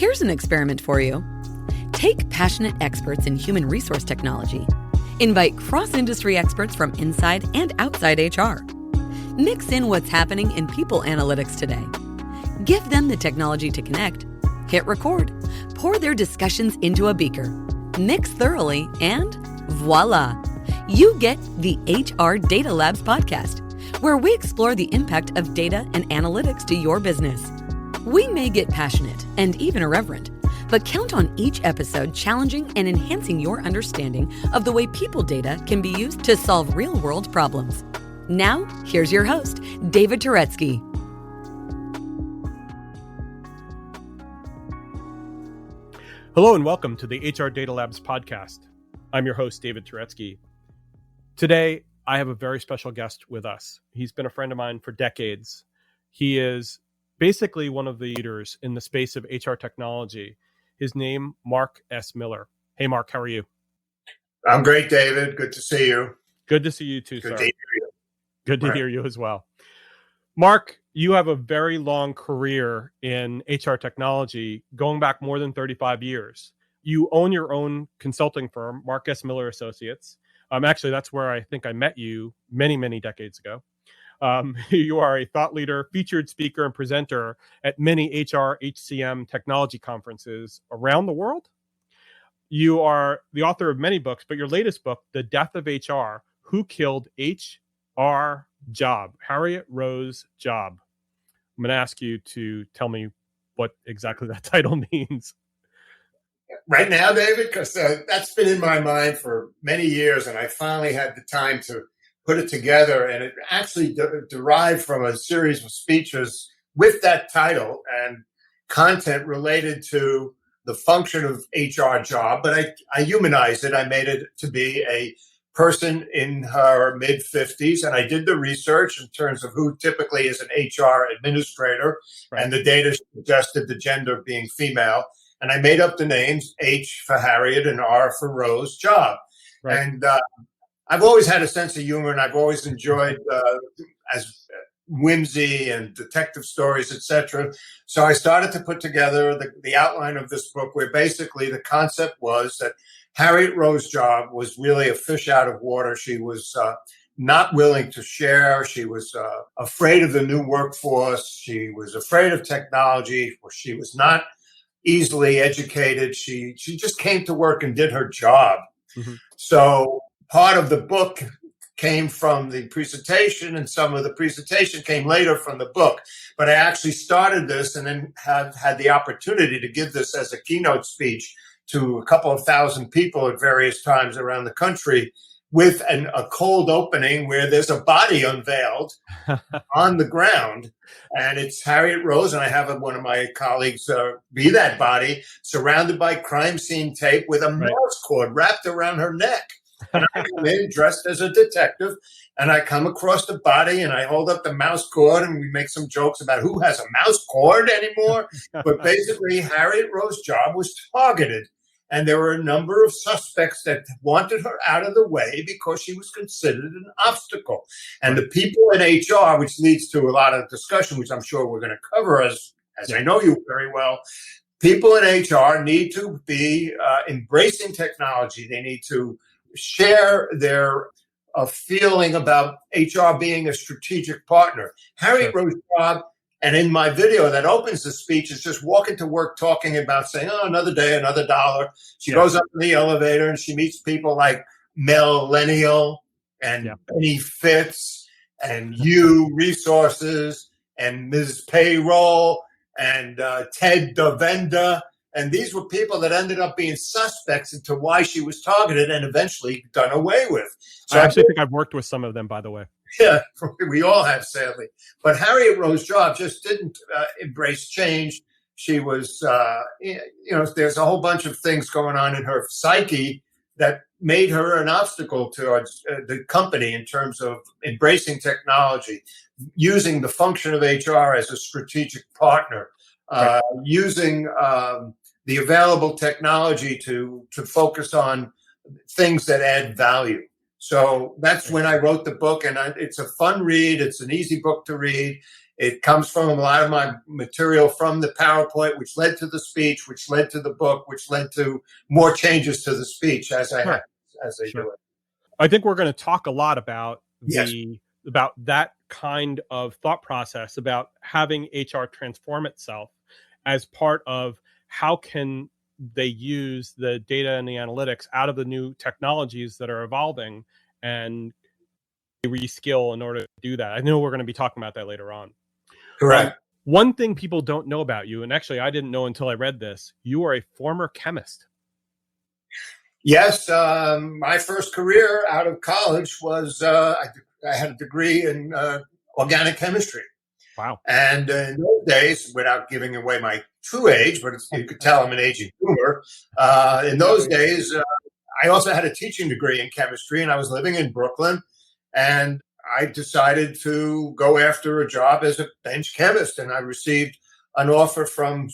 Here's an experiment for you. Take passionate experts in human resource technology. Invite cross-industry experts from inside and outside HR. Mix in what's happening in people analytics today. Give them the technology to connect. Hit record. Pour their discussions into a beaker. Mix thoroughly, and voila! You get the HR Data Labs podcast, where we explore the impact of data and analytics to your business. We may get passionate and even irreverent, but count on each episode challenging and enhancing your understanding of the way people data can be used to solve real-world problems. Now, here's your host, David Turetsky. Hello and welcome to the HR Data Labs podcast. I'm your host, David Turetsky. Today, I have a very special guest with us. He's been a friend of mine for decades. He is basically one of the leaders in the space of HR technology. His name, Marc S. Miller. Hey, Marc, how are you? I'm great, David. Good to see you. Good to see you too, sir. Good to hear you. Good to hear you as well. Marc, you have a very long career in HR technology, going back more than 35 years. You own your own consulting firm, Marc S. Miller Associates. Actually, that's where I think I met you many, many decades ago. You are a thought leader, featured speaker, and presenter at many HR, HCM technology conferences around the world. You are the author of many books, but your latest book, The Death of HR, Who Killed HR Job, Harriet Rose Job. I'm going to ask you to tell me what exactly that title means. Right now, David, because that's been in my mind for many years, and I finally had the time to put it together, and it actually derived from a series of speeches with that title and content related to the function of HR job, but I humanized it. I made it to be a person in her mid-50s, and I did the research in terms of who typically is an HR administrator, right. And the data suggested the gender being female, and I made up the names, H for Harriet and R for Rose Job. Right. And I've always had a sense of humor, and I've always enjoyed as whimsy and detective stories, etc. So I started to put together the outline of this book, where basically the concept was that Harriet Rose Job was really a fish out of water. She was not willing to share. She was afraid of the new workforce. She was afraid of technology. She was not easily educated. She just came to work and did her job. Mm-hmm. So part of the book came from the presentation, and some of the presentation came later from the book. But I actually started this and then have had the opportunity to give this as a keynote speech to a couple of thousand people at various times around the country, with a cold opening where there's a body unveiled on the ground. And it's Harriet Rose, and I have one of my colleagues be that body, surrounded by crime scene tape with a mouse cord wrapped around her neck. And I come in dressed as a detective, and I come across the body, and I hold up the mouse cord, and we make some jokes about who has a mouse cord anymore. But basically, Harriet Rose Job was targeted, and there were a number of suspects that wanted her out of the way because she was considered an obstacle. And the people in HR, which leads to a lot of discussion, which I'm sure we're going to cover, as I know you very well, people in HR need to be embracing technology. They need to share their feeling about HR being a strategic partner. Harriet Rose Job, and in my video that opens the speech, is just walking to work talking about saying, oh, another day, another dollar. She goes up in the elevator and she meets people like Millennial and Benny Fitz and You Resources and Ms. Payroll and Ted DeVenda. And these were people that ended up being suspects into why she was targeted and eventually done away with. So I actually think I've worked with some of them, by the way. Yeah, we all have, sadly. But Harriet Rose Job just didn't embrace change. She was, there's a whole bunch of things going on in her psyche that made her an obstacle towards the company in terms of embracing technology, using the function of HR as a strategic partner, using the available technology to focus on things that add value. So that's when I wrote the book, and it's a fun read. It's an easy book to read. It comes from a lot of my material from the PowerPoint, which led to the speech, which led to the book, which led to more changes to the speech as I do it. I think we're going to talk a lot about Yes. about that kind of thought process, about having HR transform itself as part of how can they use the data and the analytics out of the new technologies that are evolving and reskill in order to do that. I know we're going to be talking about that later on. Correct. One thing people don't know about you, and actually I didn't know until I read this, you are a former chemist. Yes. My first career out of college was I had a degree in organic chemistry. Wow. And in those days, without giving away my true age, but you could tell I'm an aging boomer, in those days, I also had a teaching degree in chemistry, and I was living in Brooklyn, and I decided to go after a job as a bench chemist, and I received an offer from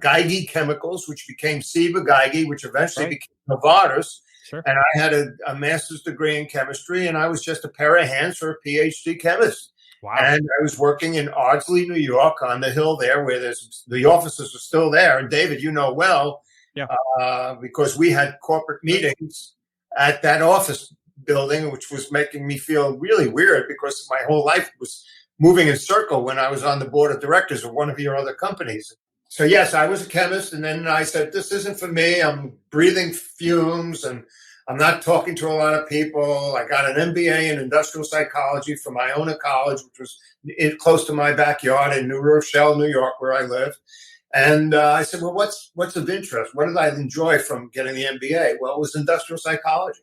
Geigy Chemicals, which became Ciba Geigy, which eventually became Novartis. Sure. And I had a master's degree in chemistry, and I was just a pair of hands for a PhD chemist. Wow. And I was working in Ardsley, New York, on the hill there, where the offices were still there. And David, you know well, because we had corporate meetings at that office building, which was making me feel really weird because my whole life was moving in circle when I was on the board of directors of one of your other companies. So yes, I was a chemist, and then I said, this isn't for me. I'm breathing fumes, and I'm not talking to a lot of people. I got an MBA in industrial psychology from Iona College, which was close to my backyard in New Rochelle, New York, where I lived. And I said, well, what's of interest? What did I enjoy from getting the MBA? Well, it was industrial psychology.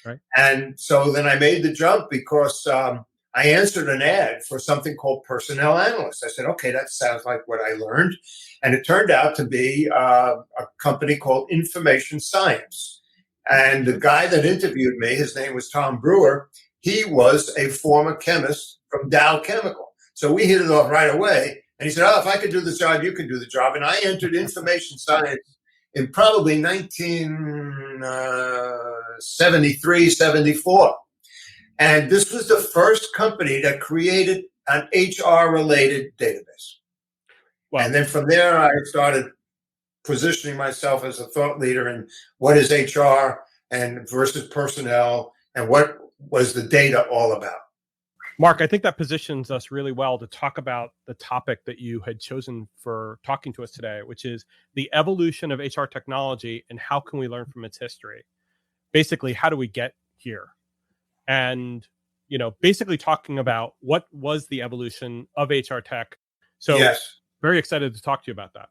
Right. And so then I made the jump because I answered an ad for something called personnel analyst. I said, okay, that sounds like what I learned. And it turned out to be a company called Information Science. And the guy that interviewed me, his name was Tom Brewer. He was a former chemist from Dow Chemical. So we hit it off right away. And he said, oh, if I could do the job, you can do the job. And I entered Information Science in probably 1973, 74. And this was the first company that created an HR-related database. Wow. And then from there, I started positioning myself as a thought leader in what is HR and versus personnel and what was the data all about. Mark, I think that positions us really well to talk about the topic that you had chosen for talking to us today, which is the evolution of HR technology and how can we learn from its history? Basically, how do we get here? And, basically talking about what was the evolution of HR tech. So yes. Very excited to talk to you about that.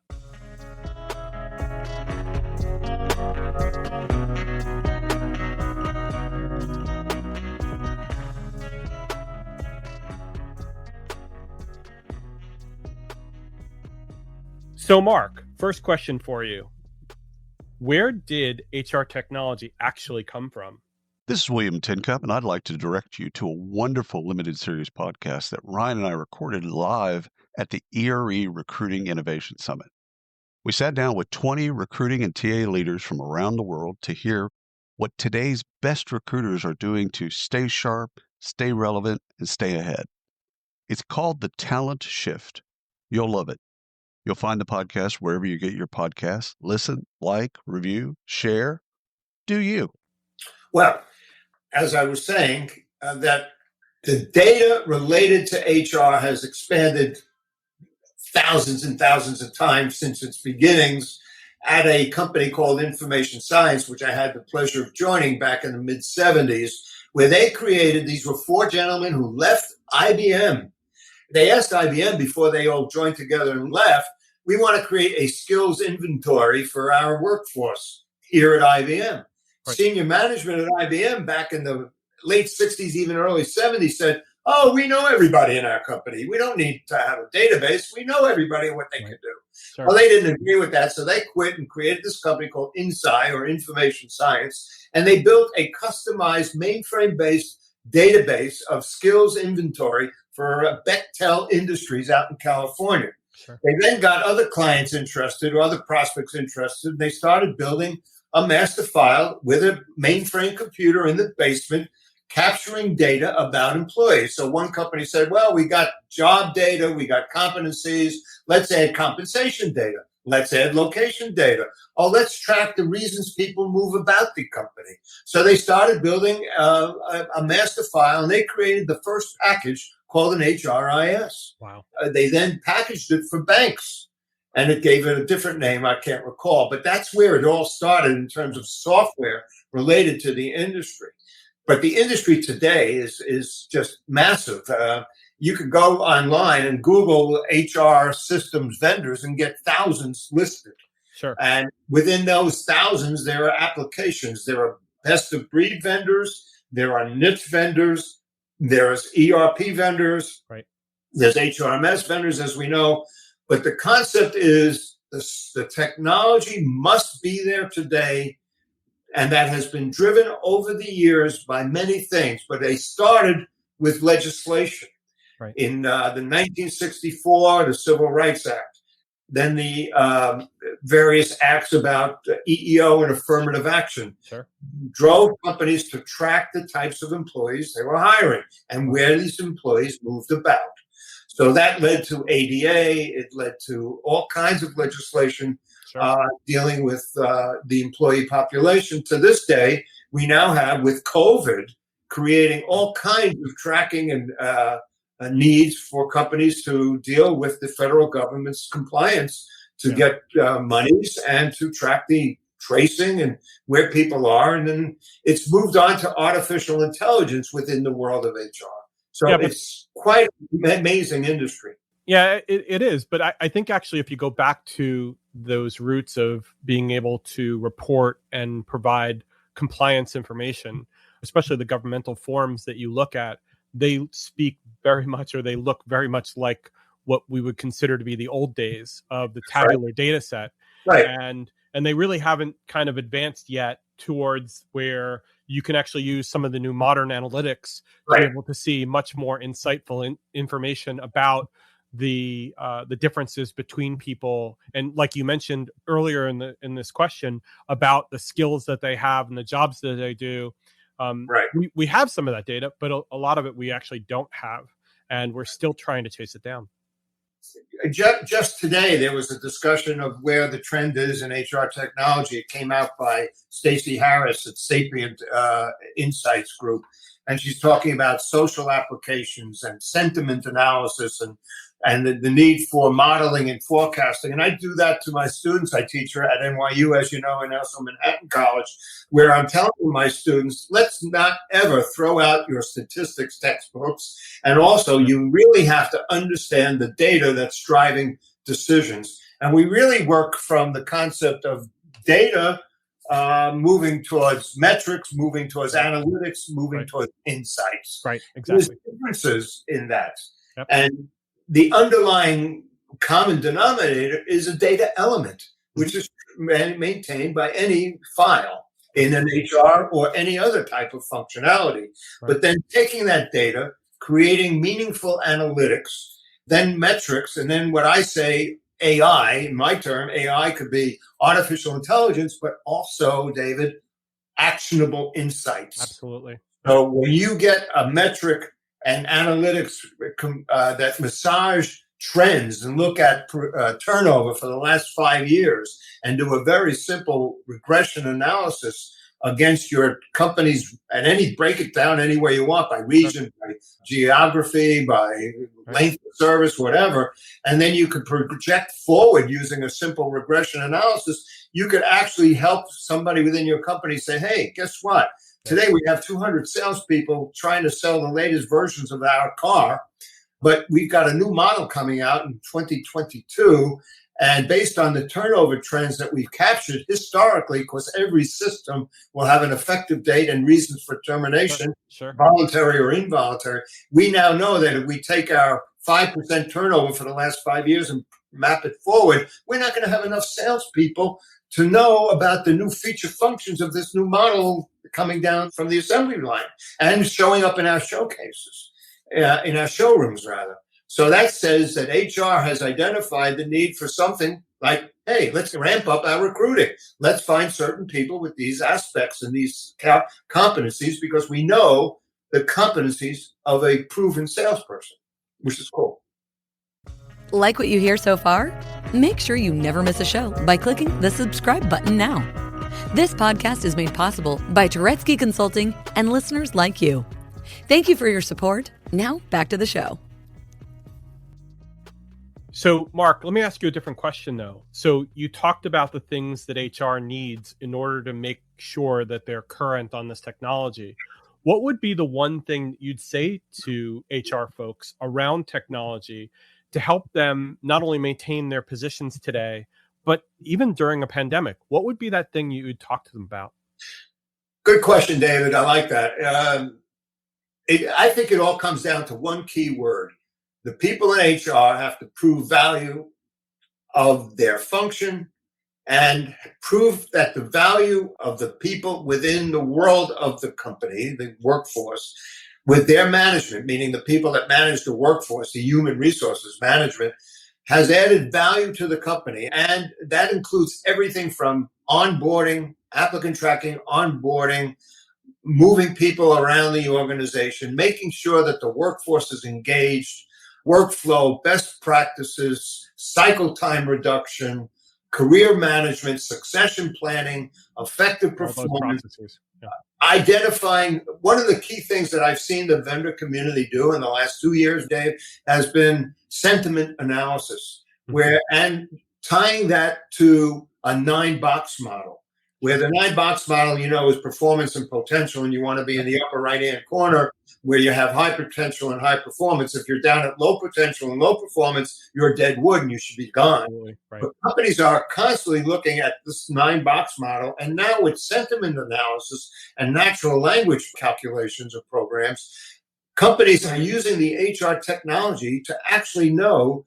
So, Mark, first question for you. Where did HR technology actually come from? This is William Tincup, and I'd like to direct you to a wonderful limited series podcast that Ryan and I recorded live at the ERE Recruiting Innovation Summit. We sat down with 20 recruiting and TA leaders from around the world to hear what today's best recruiters are doing to stay sharp, stay relevant, and stay ahead. It's called The Talent Shift. You'll love it. You'll find the podcast wherever you get your podcasts. Listen, like, review, share. Do you? Well, as I was saying, that the data related to HR has expanded thousands and thousands of times since its beginnings at a company called Information Science, which I had the pleasure of joining back in the mid-'70s, where they created, these were four gentlemen who left IBM. They asked IBM before they all joined together and left, we want to create a skills inventory for our workforce here at IBM. Right. Senior management at IBM back in the late 60s, even early 70s said, oh, we know everybody in our company. We don't need to have a database. We know everybody and what they can do. Sure. Well, they didn't agree with that, so they quit and created this company called Insight or Information Science, and they built a customized mainframe-based database of skills inventory for Bechtel Industries out in California. Sure. They then got other clients interested or other prospects interested, and they started building a master file with a mainframe computer in the basement, capturing data about employees. So one company said, well, we got job data, we got competencies, let's add compensation data. Let's add location data. Oh, let's track the reasons people move about the company. So they started building a master file, and they created the first package called an HRIS. Wow. They then packaged it for banks, and it gave it a different name. I can't recall, but that's where it all started in terms of software related to the industry. But the industry today is just massive. You could go online and Google HR systems vendors and get thousands listed. Sure. And within those thousands, there are applications. There are best of breed vendors. There are niche vendors. There's ERP vendors. Right. There's HRMS vendors, as we know. But the concept is the technology must be there today. And that has been driven over the years by many things. But they started with legislation. Right. In the 1964, the Civil Rights Act, then the various acts about EEO and affirmative action, sure, drove companies to track the types of employees they were hiring and where these employees moved about. So that led to ADA. It led to all kinds of legislation dealing with the employee population. To this day, we now have, with COVID, creating all kinds of tracking and needs for companies to deal with the federal government's compliance to get monies and to track the tracing and where people are. And then it's moved on to artificial intelligence within the world of HR. So it's quite an amazing industry. Yeah, it is. But I think actually, if you go back to those roots of being able to report and provide compliance information, especially the governmental forms that you look at, they speak very much, or they look very much like what we would consider to be the old days of the tabular data set. Right. And they really haven't kind of advanced yet towards where you can actually use some of the new modern analytics to be able to see much more insightful information about the differences between people. And like you mentioned earlier in this question about the skills that they have and the jobs that they do. We have some of that data, but a lot of it we actually don't have, and we're still trying to chase it down. Just today, there was a discussion of where the trend is in HR technology. It came out by Stacey Harris at Sapient Insights Group, and she's talking about social applications and sentiment analysis and the need for modeling and forecasting. And I do that to my students. I teach her at NYU, as you know, and also Manhattan College, where I'm telling my students, let's not ever throw out your statistics textbooks. And also, you really have to understand the data that's driving decisions. And we really work from the concept of data moving towards metrics, moving towards analytics, moving towards insights. Right, exactly. There's differences in that. Yep. And the underlying common denominator is a data element, which is maintained by any file in an HR or any other type of functionality. Right. But then taking that data, creating meaningful analytics, then metrics, and then what I say, AI, in my term, AI could be artificial intelligence, but also, David, actionable insights. Absolutely. So when you get a metric and analytics that massage trends and look at turnover for the last 5 years and do a very simple regression analysis against your companies, and break it down any way you want, by region, by geography, by length of service, whatever, and then you could project forward using a simple regression analysis, you could actually help somebody within your company say, hey, guess what? Today we have 200 salespeople trying to sell the latest versions of our car, but we've got a new model coming out in 2022. And based on the turnover trends that we've captured historically, because every system will have an effective date and reasons for termination, voluntary or involuntary, we now know that if we take our 5% turnover for the last 5 years and map it forward, we're not going to have enough salespeople to know about the new feature functions of this new model coming down from the assembly line and showing up in our showcases, in our showrooms, rather. So that says that HR has identified the need for something like, hey, let's ramp up our recruiting. Let's find certain people with these aspects and these competencies, because we know the competencies of a proven salesperson, which is cool. Like what you hear so far? Make sure you never miss a show by clicking the subscribe button now. This podcast is made possible by Turetsky Consulting and listeners like you. Thank you for your support. Now back to the show. So, Mark, let me ask you a different question, though. So you talked about the things that HR needs in order to make sure that they're current on this technology. What would be the one thing you'd say to HR folks around technology to help them not only maintain their positions today, but even during a pandemic? What would be that thing you would talk to them about? Good question, David. I like that. I think it all comes down to one key word. The people in HR have to prove value of their function and prove that the value of the people within the world of the company, the workforce, with their management, meaning the people that manage the workforce, the human resources management, has added value to the company. And that includes everything from onboarding, applicant tracking, onboarding, moving people around the organization, making sure that the workforce is engaged, workflow, best practices, cycle time reduction, career management, succession planning, effective performance, identifying. One of the key things that I've seen the vendor community do in the last 2 years, Dave, has been sentiment analysis, and tying that to a 9-box model, where the 9-box model, is performance and potential, and you want to be in the upper right-hand corner where you have high potential and high performance. If you're down at low potential and low performance, you're dead wood and you should be gone. Right. But companies are constantly looking at this 9-box model, and now with sentiment analysis and natural language calculations of programs, companies are using the HR technology to actually know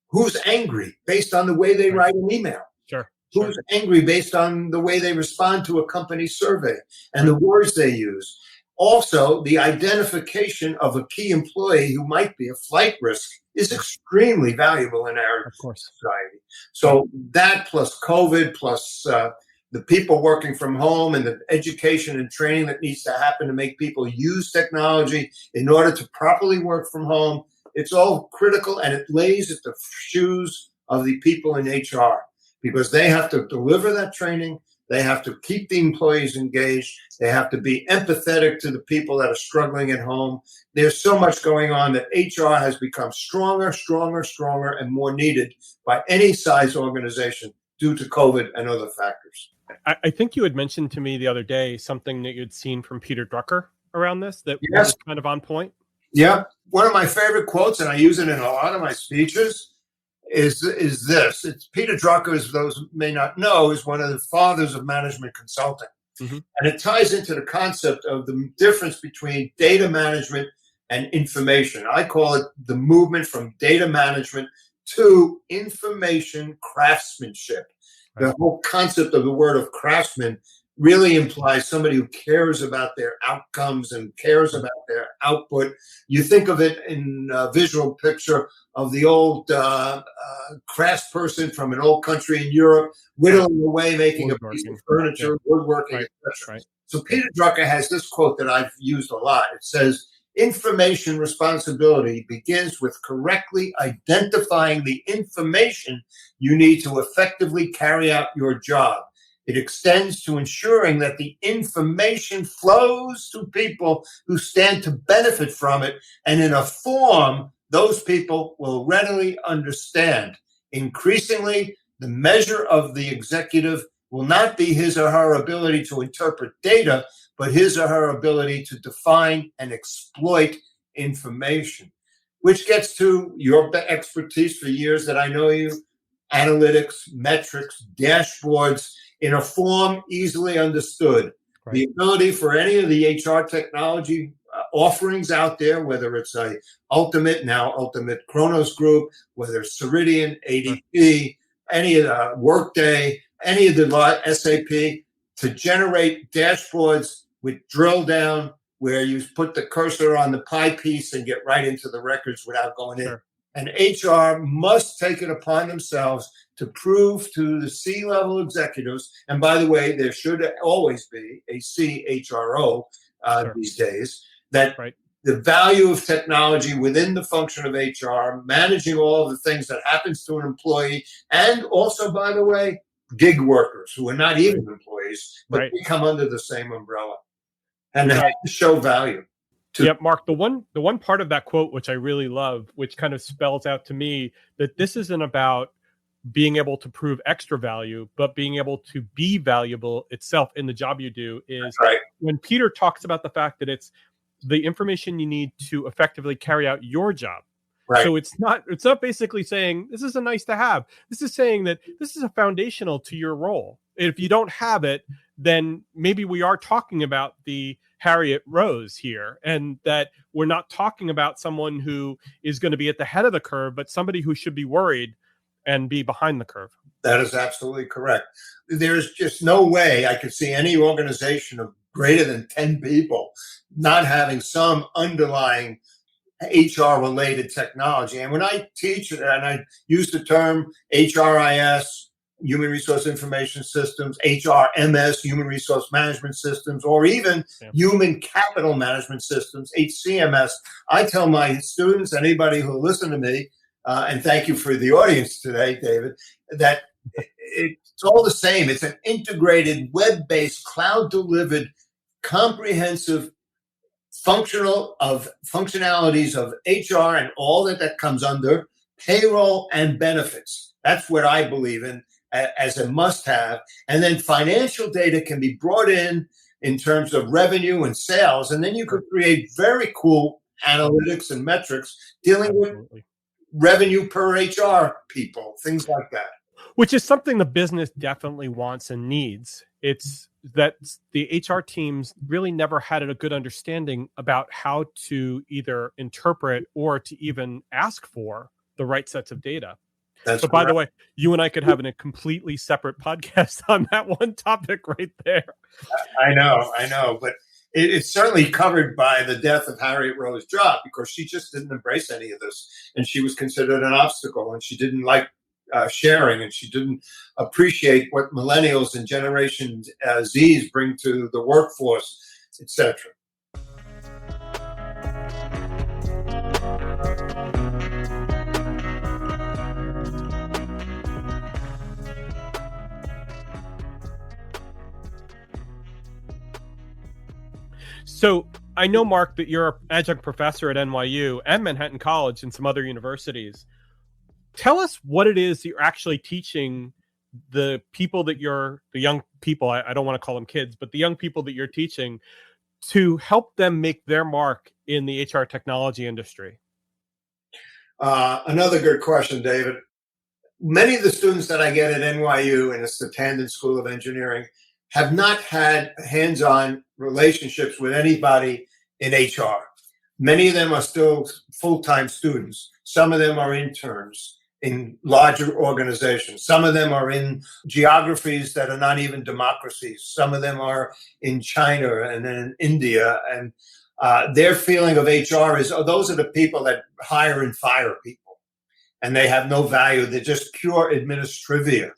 who's angry based on the way they write an email. Sure. Who's angry based on the way they respond to a company survey and the words they use. Also, the identification of a key employee who might be a flight risk is extremely valuable in our society. So that plus COVID, plus the people working from home and the education and training that needs to happen to make people use technology in order to properly work from home, it's all critical, and it lays at the shoes of the people in HR, because they have to deliver that training. They have to keep the employees engaged. They have to be empathetic to the people that are struggling at home. There's so much going on that HR has become stronger, and more needed by any size organization due to COVID and other factors. I think you had mentioned to me the other day something that you'd seen from Peter Drucker around this that was kind of on point. Yeah. One of my favorite quotes, and I use it in a lot of my speeches, is this. It's Peter Drucker, as those who may not know, is one of the fathers of management consulting. And it ties into the concept of the difference between data management and information. I call it the movement from data management to information craftsmanship. The whole concept of the word of craftsman really implies somebody who cares about their outcomes and cares about their output. You think of it in a visual picture of the old craftsperson from an old country in Europe, whittling away, making a piece of furniture, woodworking, etc. So Peter Drucker has this quote that I've used a lot. It says, "Information responsibility begins with correctly identifying the information you need to effectively carry out your job. It extends to ensuring that the information flows to people who stand to benefit from it, and in a form those people will readily understand. Increasingly, the measure of the executive will not be his or her ability to interpret data, but his or her ability to define and exploit information," which gets to your expertise for years that I know you, analytics, metrics, dashboards, in a form easily understood. The ability for any of the HR technology offerings out there, whether it's a Ultimate Kronos Group, whether it's Ceridian, ADP, any of the Workday, any of the SAP, to generate dashboards with drill down where you put the cursor on the pie piece and get right into the records without going in. And HR must take it upon themselves to prove to the C-level executives, and by the way, there should always be a CHRO these days, that Right. the value of technology within the function of HR, managing all of the things that happens to an employee, and also, by the way, gig workers who are not even employees, but Right. they come under the same umbrella. And they Right. have to show value. Yep, Mark, the one part of that quote which I really love, which kind of spells out to me that this isn't about being able to prove extra value, but being able to be valuable itself in the job you do, is Right. when Peter talks about the fact that it's the information you need to effectively carry out your job. Right. So it's not basically saying this is a nice to have. This is saying that this is a foundational to your role. If you don't have it, then maybe we are talking about the Harriet Rose here, and that we're not talking about someone who is going to be at the head of the curve, but somebody who should be worried and be behind the curve. That is absolutely correct. There's just no way I could see any organization of greater than 10 people not having some underlying HR-related technology. And when I teach, and I use the term HRIS, Human Resource Information Systems, HRMS, Human Resource Management Systems, or even Human Capital Management Systems, HCMS, I tell my students, anybody who listen to me, and thank you for the audience today, David, that it's all the same. It's an integrated, web-based, cloud-delivered, comprehensive functionalities of HR and all that comes under payroll and benefits. That's what I believe in as a must-have. And then financial data can be brought in terms of revenue and sales, and then you could create very cool analytics and metrics dealing with revenue per HR people, things like that. Which is something the business definitely wants and needs. It's that the HR teams really never had a good understanding about how to either interpret or to even ask for the right sets of data. But by the way, you and I could have a completely separate podcast on that one topic right there. I know. But it's certainly covered by the death of Harriet Rose's job, because she just didn't embrace any of this. And she was considered an obstacle, and she didn't like sharing, and she didn't appreciate what millennials and Generation Zs bring to the workforce, etc. So I know, Mark, that you're an adjunct professor at NYU and Manhattan College and some other universities. Tell us what it is that you're actually teaching the people that the young people, I don't want to call them kids, but the young people that you're teaching, to help them make their mark in the HR technology industry. Another good question, David. Many of the students that I get at NYU, and it's the Tandon School of Engineering, have not had hands-on relationships with anybody in HR. Many of them are still full-time students. Some of them are interns in larger organizations. Some of them are in geographies that are not even democracies. Some of them are in China and then in India. And their feeling of HR is, those are the people that hire and fire people. And they have no value. They're just pure administrivia.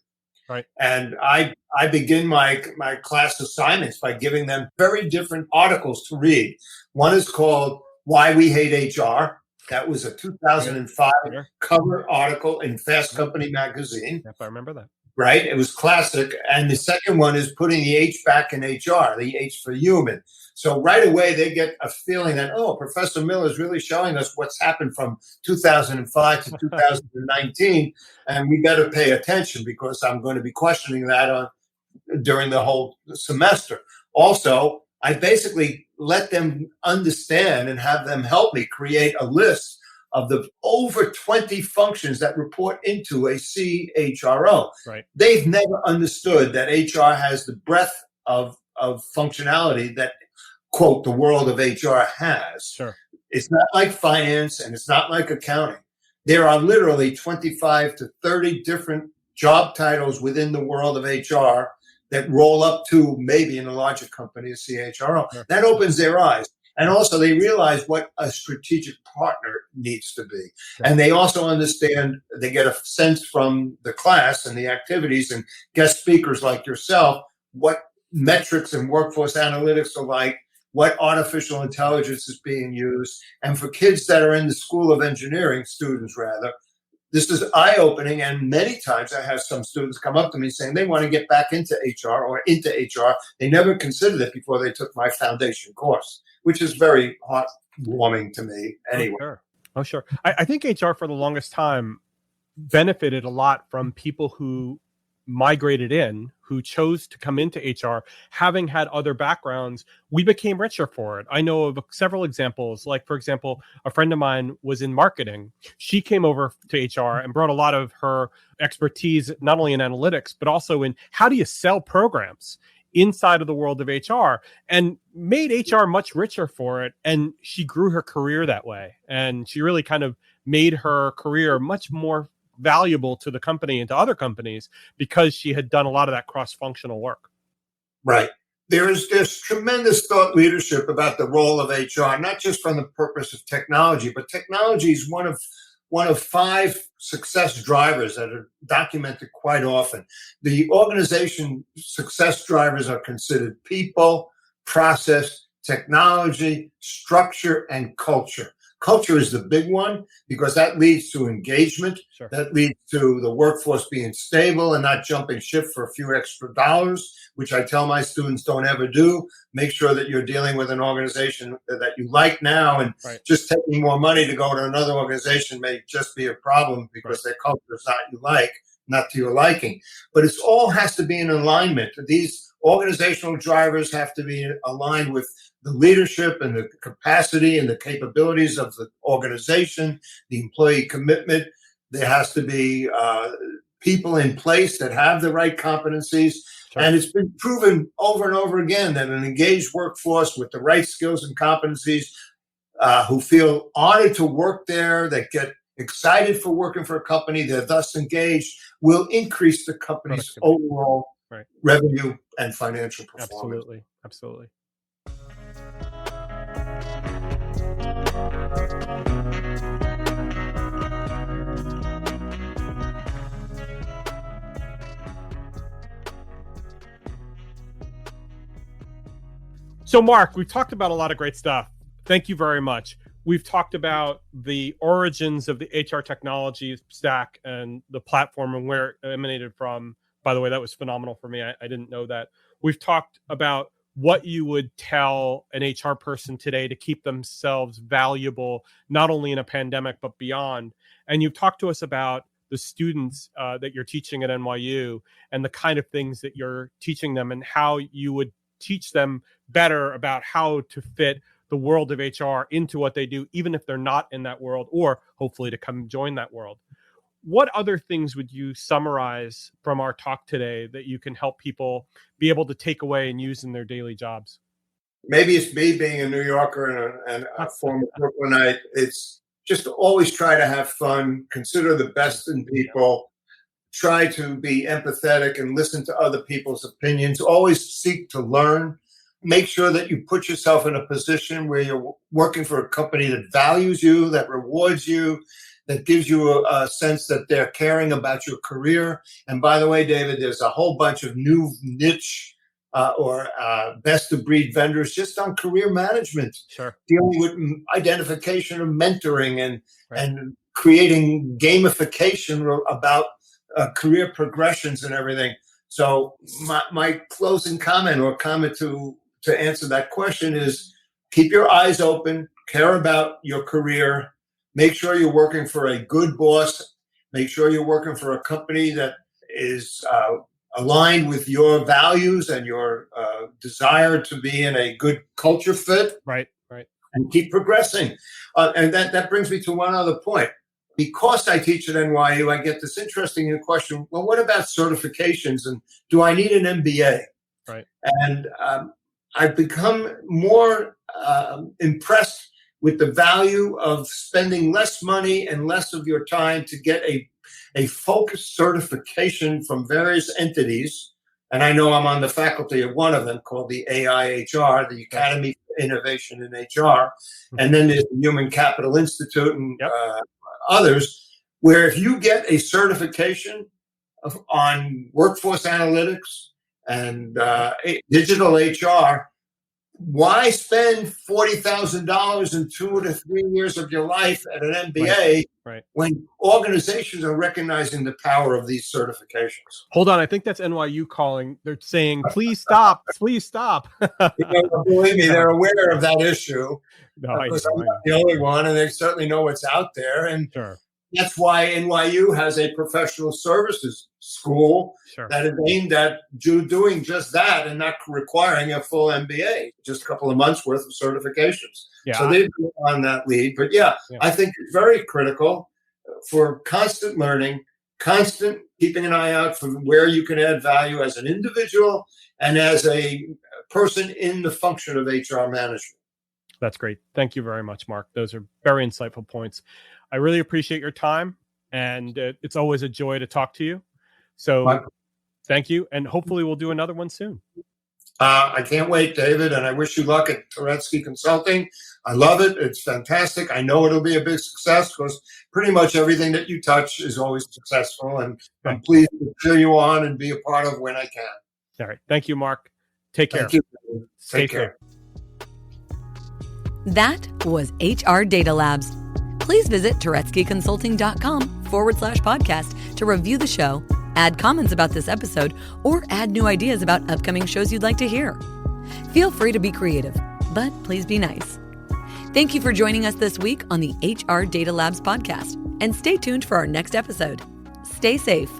Right. And I begin my class assignments by giving them very different articles to read. One is called Why We Hate HR. That was a 2005 cover article in Fast Company magazine. If I remember that. Right. It was classic. And the second one is Putting the H Back in HR, the H for human. So right away, they get a feeling that, Professor Miller is really showing us what's happened from 2005 to 2019. And we better pay attention, because I'm going to be questioning that during the whole semester. Also, I basically let them understand and have them help me create a list of the over 20 functions that report into a CHRO. Right. They've never understood that HR has the breadth of functionality that, quote, the world of HR has. Sure. It's not like finance, and it's not like accounting. There are literally 25 to 30 different job titles within the world of HR that roll up to, maybe in a larger company, a CHRO. Sure. That opens their eyes. And also they realize what a strategic partner needs to be. Sure. And they also understand, they get a sense from the class and the activities and guest speakers like yourself, what metrics and workforce analytics are like, what artificial intelligence is being used. And for kids that are in the School of Engineering, students rather, this is eye-opening. And many times I have some students come up to me saying they want to get back into HR or into HR. They never considered it before they took my foundation course, which is very heartwarming to me anyway. Oh, sure. I think HR for the longest time benefited a lot from people who migrated in, who chose to come into HR, having had other backgrounds. We became richer for it. I know of several examples. Like, for example, a friend of mine was in marketing. She came over to HR and brought a lot of her expertise, not only in analytics, but also in how do you sell programs inside of the world of HR, and made HR much richer for it. And she grew her career that way. And she really kind of made her career much more valuable to the company and to other companies because she had done a lot of that cross-functional work. Right. There's tremendous thought leadership about the role of HR, not just from the purpose of technology, but technology is one of 5 success drivers that are documented quite often. The organization success drivers are considered people, process, technology, structure, and culture. Culture is the big one because that leads to engagement. Sure. That leads to the workforce being stable and not jumping ship for a few extra dollars, which I tell my students don't ever do. Make sure that you're dealing with an organization that you like now, and just taking more money to go to another organization may just be a problem because their culture is not to your liking. But it all has to be in alignment. These organizational drivers have to be aligned with the leadership and the capacity and the capabilities of the organization, the employee commitment. There has to be people in place that have the right competencies. Sure. And it's been proven over and over again that an engaged workforce with the right skills and competencies, who feel honored to work there, that get excited for working for a company, they're thus engaged, will increase the company's overall revenue and financial performance. Absolutely. So, Mark, we've talked about a lot of great stuff. Thank you very much. We've talked about the origins of the HR technology stack and the platform and where it emanated from. By the way, that was phenomenal for me. I didn't know that. We've talked about what you would tell an HR person today to keep themselves valuable, not only in a pandemic, but beyond. And you've talked to us about the students that you're teaching at NYU and the kind of things that you're teaching them and how you would teach them better about how to fit the world of HR into what they do, even if they're not in that world, or hopefully to come join that world. What other things would you summarize from our talk today that you can help people be able to take away and use in their daily jobs? Maybe it's me being a New Yorker and a former Brooklynite. It's just always try to have fun, consider the best in people, try to be empathetic and listen to other people's opinions, always seek to learn. Make sure that you put yourself in a position where you're working for a company that values you, that rewards you, that gives you a sense that they're caring about your career. And by the way, David, there's a whole bunch of new niche or best-of-breed vendors just on career management, dealing with identification of mentoring and creating gamification about career progressions and everything. So my closing comment or comment to answer that question is keep your eyes open, care about your career, make sure you're working for a good boss, make sure you're working for a company that is aligned with your values and your desire to be in a good culture fit. Right. And keep progressing. And that brings me to one other point. Because I teach at NYU, I get this interesting question, well, what about certifications and do I need an MBA? Right. And I've become more impressed with the value of spending less money and less of your time to get a focused certification from various entities. And I know I'm on the faculty of one of them called the AIHR, the Academy for Innovation in HR. And then there's the Human Capital Institute and others, where if you get a certification on workforce analytics and digital HR, why spend $40,000 in 2 to 3 years of your life at an MBA Right. when organizations are recognizing the power of these certifications? Hold on. I think that's NYU calling. They're saying, please stop. Please stop. Believe me, they're aware of that issue. No, Because I'm not the only one, and they certainly know what's out there. And Sure. that's why NYU has a professional services school that is aimed at doing just that and not requiring a full MBA, just a couple of months worth of certifications. Yeah. So they've been on that lead. But I think it's very critical for constant learning, constant keeping an eye out for where you can add value as an individual and as a person in the function of HR management. That's great. Thank you very much, Mark. Those are very insightful points. I really appreciate your time, and it's always a joy to talk to you. So thank you, and hopefully we'll do another one soon. I can't wait, David, and I wish you luck at Turetsky Consulting. I love it. It's fantastic. I know it'll be a big success because pretty much everything that you touch is always successful, and I'm pleased to cheer you on and be a part of when I can. All right. Thank you, Mark. Take care. Thank you, David. Take care. That was HR Data Labs. Please visit turetskyconsulting.com/podcast to review the show, add comments about this episode, or add new ideas about upcoming shows you'd like to hear. Feel free to be creative, but please be nice. Thank you for joining us this week on the HR Data Labs podcast, and stay tuned for our next episode. Stay safe.